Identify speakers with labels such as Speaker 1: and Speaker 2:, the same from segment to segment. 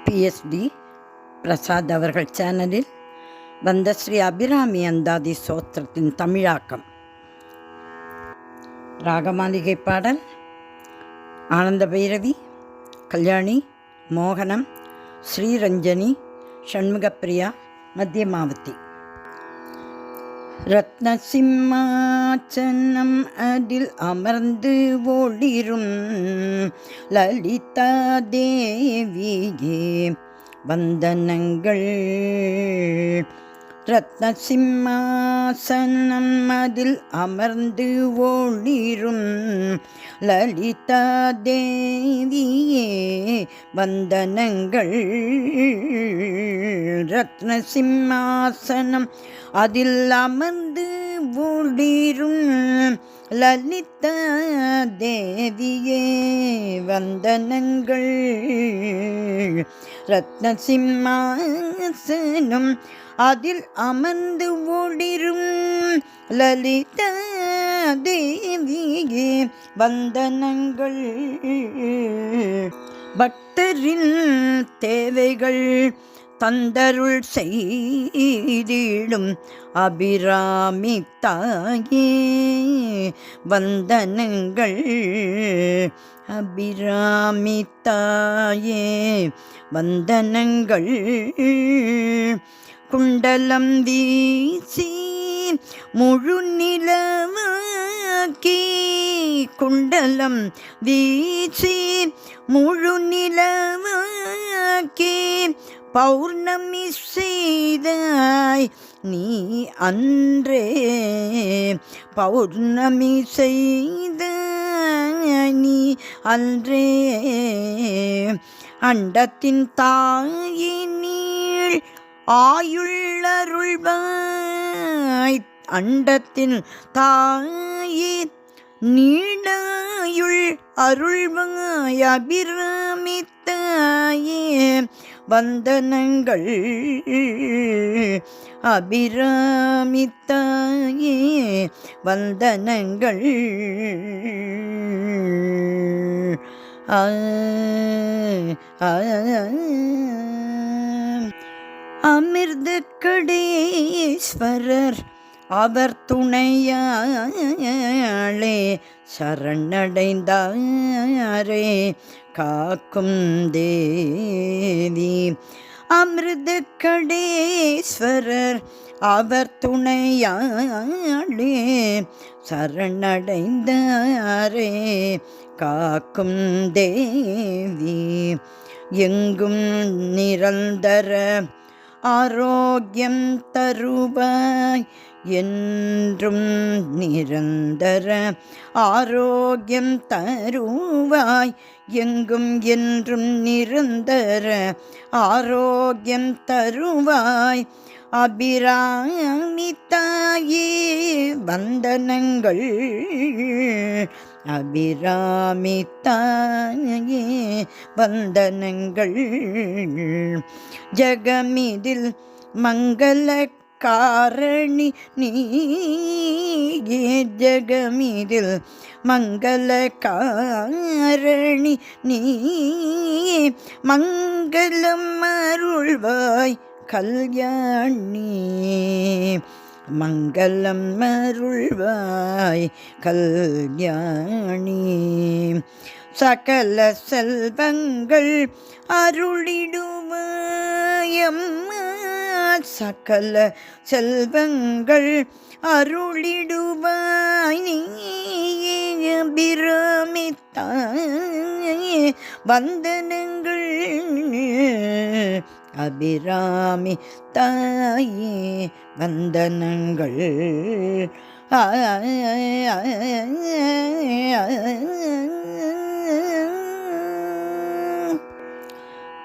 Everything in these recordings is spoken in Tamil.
Speaker 1: பிஎஸ்டி பிரசாத் அவர்கள் சேனலில் வந்த ஸ்ரீ அபிராமி அந்தாதி சோத்திரத்தின் தமிழாக்கம். ராகமாளிகை பாடல் ஆனந்த பைரவி, கல்யாணி, மோகனம், ஸ்ரீரஞ்சனி, ஷண்முகப்பிரியா, மத்தியமாவதி. ரத்னசிம்மாசனம் அதில் அமர்ந்து ஒளிரும் லலிதா தேவியே வந்தனங்கள். ரத்னசிம்மாசனம் அதில் அமர்ந்து ஒளிரும் லலிதா தேவியே வந்தனங்கள். ரத்னசிம்மாசனம் அதில் அமர்ந்து ஒளிரும் லலிதா தேவியே வந்தனங்கள். ரத்னசிம்மாசனம் அதில் அமர்ந்து ஒளிரும் லலிதா தேவியே வந்தனங்கள். பக்தரின் தேவைகள் தந்தருள் செய்திடும் அபிராமி தாயே வந்தனங்கள். அபிராமி தாயே வந்தனங்கள். குண்டலம் வீசி முழு நிலவாக்கி, குண்டலம் வீசி முழு நிலவாக்கி பௌர்ணமி செய்தாய் நீ அன்றே. பௌர்ணமி செய்தாய் நீ அன்றே. அண்டத்தின் தாயினீள் ஆயுள்ளருள்வாய். அண்டத்தின் தாயே நீடாயுள் அருள்வாய். அபிராமி தாயே வந்தனங்கள். அபிராமி தாயே வந்தனங்கள். அமிர்த கடேஸ்வரர் அவர் துணையாளே சரணடைந்தாரே காக்கும் தேவி. அமிர்த கடேஸ்வரர் அவர் துணையாளே சரணடைந்தாரே காக்கும் தேவி. எங்கும் நிரந்தர ஆரோக்கியம் தருவாய். என்றும் நிரந்தர ஆரோக்கியம் தருவாய். எங்கும் என்றும் நிரந்தர ஆரோக்கியம் தருவாய். அபிராமி தாயே வந்தனங்கள். அபிராமி தாயே வந்தனங்கள். ஜகமிதில் மங்கள காரணி நீயே. ஜகமிதில் மங்கள காரணி நீயே. மங்களம் அருள்வாய் கல்யாணி. மங்களம் அருள்வாய் கல்யாணி. சகல செல்வங்கள் அருளிடுவாயம்மா. சகல செல்வங்கள் அருளிடுவாய் நீ. அபிராமி தாயே வந்தனங்கள். அபிராமி தாயே வந்தனங்கள்.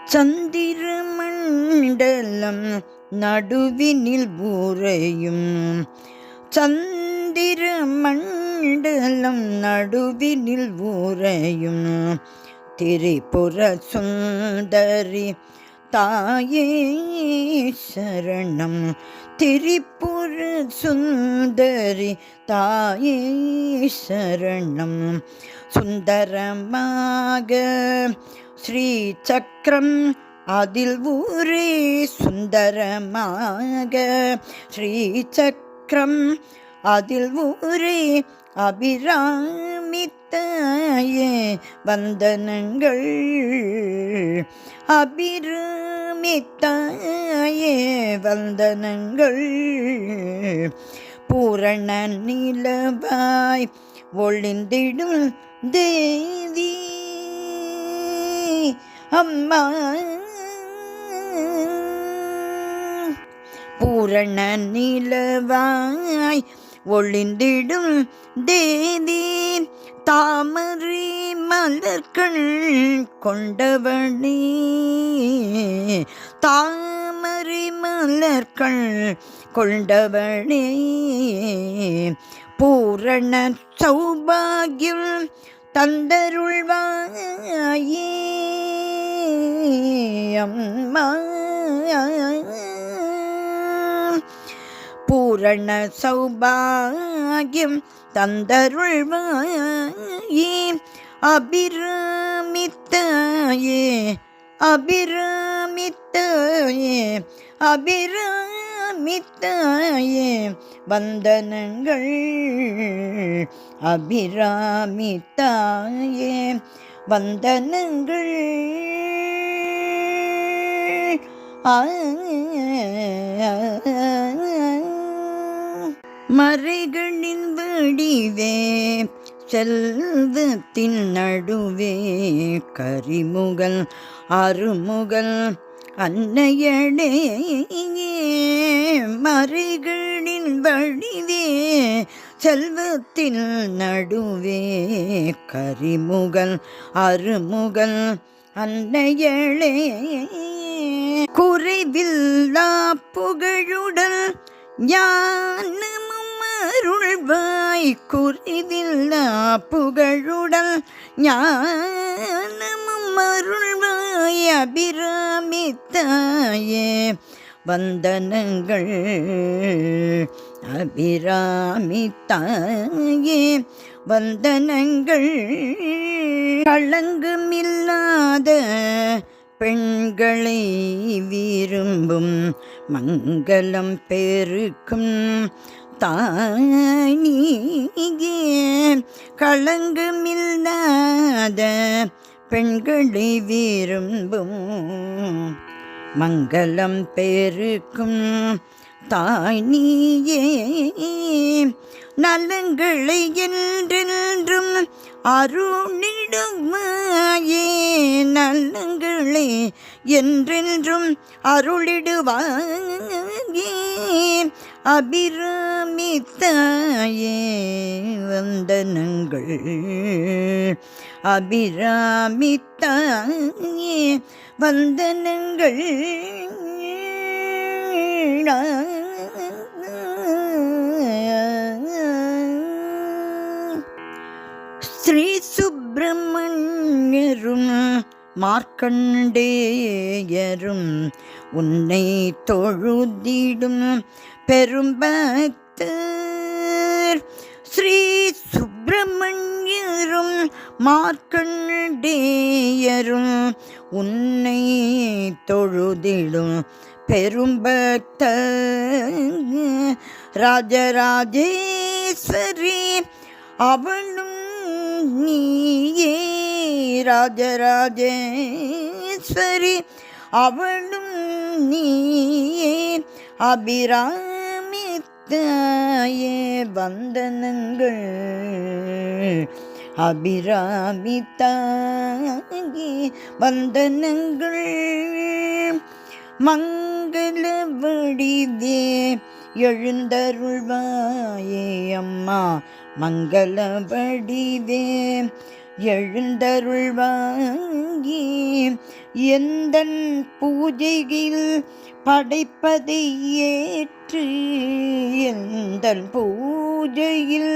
Speaker 1: சந்திரமண்டலம் நடுவினில் ஊரையும். சந்திரமண்டலம் நடுவினில் ஊரையும் திரிபுர சுந்தரி தாயே சரணம். திரிபுர சுந்தரி தாயே சரணம். சுந்தரமாக ஸ்ரீ சக்கரம் அதில் ஊரே சுந்தரமாக ஸ்ரீசக்கரம் அதில் ஊரே அபிராமித்தாயே வந்தனங்கள் அபிராமித்தாயே வந்தனங்கள் பூரண நிலவாய் ஒளிந்திடும் தேவி அம்மா பூரண நிலவாய் ஒளிந்திடும் தேவி தாமரை மலர்கள் கொண்டவனே தாமரை மலர்கள் கொண்டவனே பூரண சௌபாகியம் தந்தருள்வாயே அம்மா பூரண சௌபாகியம் தந்தருள்வாயே அபிராமித்தாயே அபிராமித்தாயே அபிராமித்தாயே வந்தனங்கள் அபிராமித்தாயே வந்தனங்கள் மறைகளின் வடிவே செல்வத்தின் நடுவே கரிமுகல் அருமுகல் அன்னையடே மறைகளின் வடிவே செல்வத்தின் நடுவே கரிமுகல் அருமுகல் அன்னையளே குறைவில்லா புகழுடல் ஞானமும் அருள்வாய் குறைவில்லா புகழுடல் ஞானமும் அருள்வாய் அபிராமித்தாயே வந்தனங்கள் அபிராமித்தாயே வந்தனங்கள் களங்கமில்லாத பெண்களை விரும்பும் மங்களம் பெருக்கும் தானியே களங்கமில்லாத பெண்களை விரும்பும் மங்களம் பெருக்கும் தாய் நீயே நலங்களை என்றென்றும் அருளிடுவாயே நலங்களை என்றென்றும் அருளிடுவாயே அபிராமித்தாயே வந்தனங்கள் அபிராமித்தாயே வந்தனங்கள் ஸ்ரீ சுப்பிரமணியரும் மார்க்கண்டேயரும் உன்னை தொழுதிடும் பெரும்பக்தர் ஸ்ரீ சுப்பிரமணியரும் மார்க்கண்டேயரும் உன்னை தொழுதிடும் பெரும்பக்தர் ராஜராஜேஸ்வரி அவளும் நீயே ராஜராஜேஸ்வரி அவளும் நீயே அபிராமித்தாயே வந்தனங்கள் அபிராமித்தாயே வந்தனங்கள் மங்கள வடிவே எழுந்தருள்வாயே அம்மா மங்கள வடிவே எழுந்தருள்வாயே எந்தன் பூஜையில் படைப்பதை ஏற்று எந்தன் பூஜையில்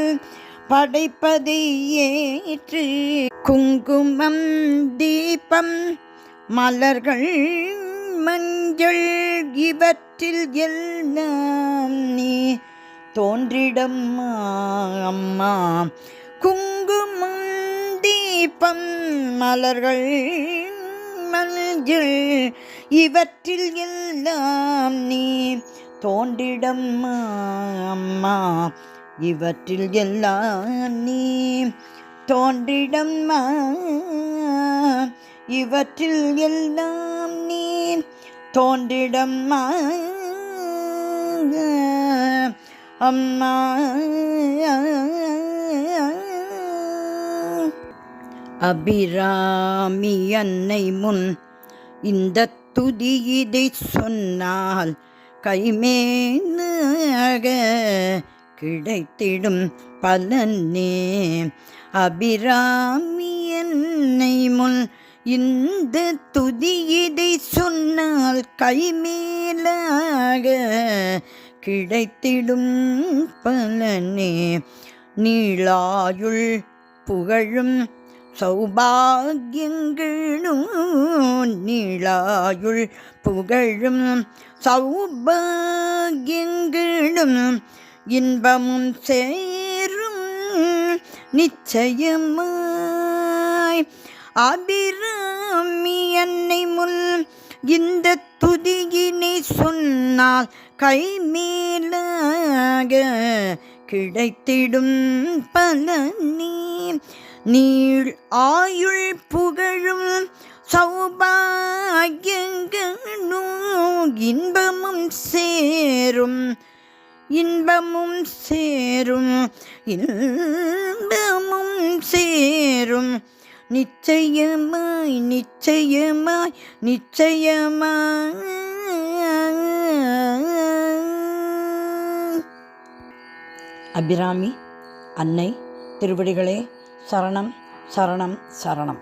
Speaker 1: படைப்பதை ஏற்று குங்குமம் தீபம் மலர்கள் மஞ்சள் இவற்றில் எல்லாம் நீ தோன்றிடம்மா அம்மா குங்குமம் தீபம் மலர்கள் மஞ்சள் இவற்றில் எல்லாம் நீ தோன்றிடம் அம்மா, இவற்றில் எல்லாம் நீ தோன்றிடம், இவற்றில் எல்லாம் நீ தோன்றிடம் அம்மா. அபிராமி அன்னை முன் இந்த துதி இதை சொன்னால் கைமேலாக கிடைத்திடும் பலனே. அபிராமி அன்னை முன் இந்த துதி இதை சொன்னால் கைமேலாக கிடைத்திடும் பலனே. நீளாயுள் புகழும் சௌபாகியங்களும், நீளாயுள் புகழும் சௌபாகியங்களும் இன்பமும் சேரும் நிச்சயமாய். அபிராமி அன்னை முன் இந்த துதியினை சொன்னால் கைமேலாக கிடைத்திடும் பலனே. நீள் ஆயுள் புகழும் சௌபாகியங்களும் இன்பமும் சேரும், இன்பமும் சேரும், இன்பமும் சேரும் நிச்சயமாய், நிச்சயமாய், நிச்சயமாய். அபிராமி அன்னை திருவடிகளே சரணம், சரணம், சரணம்.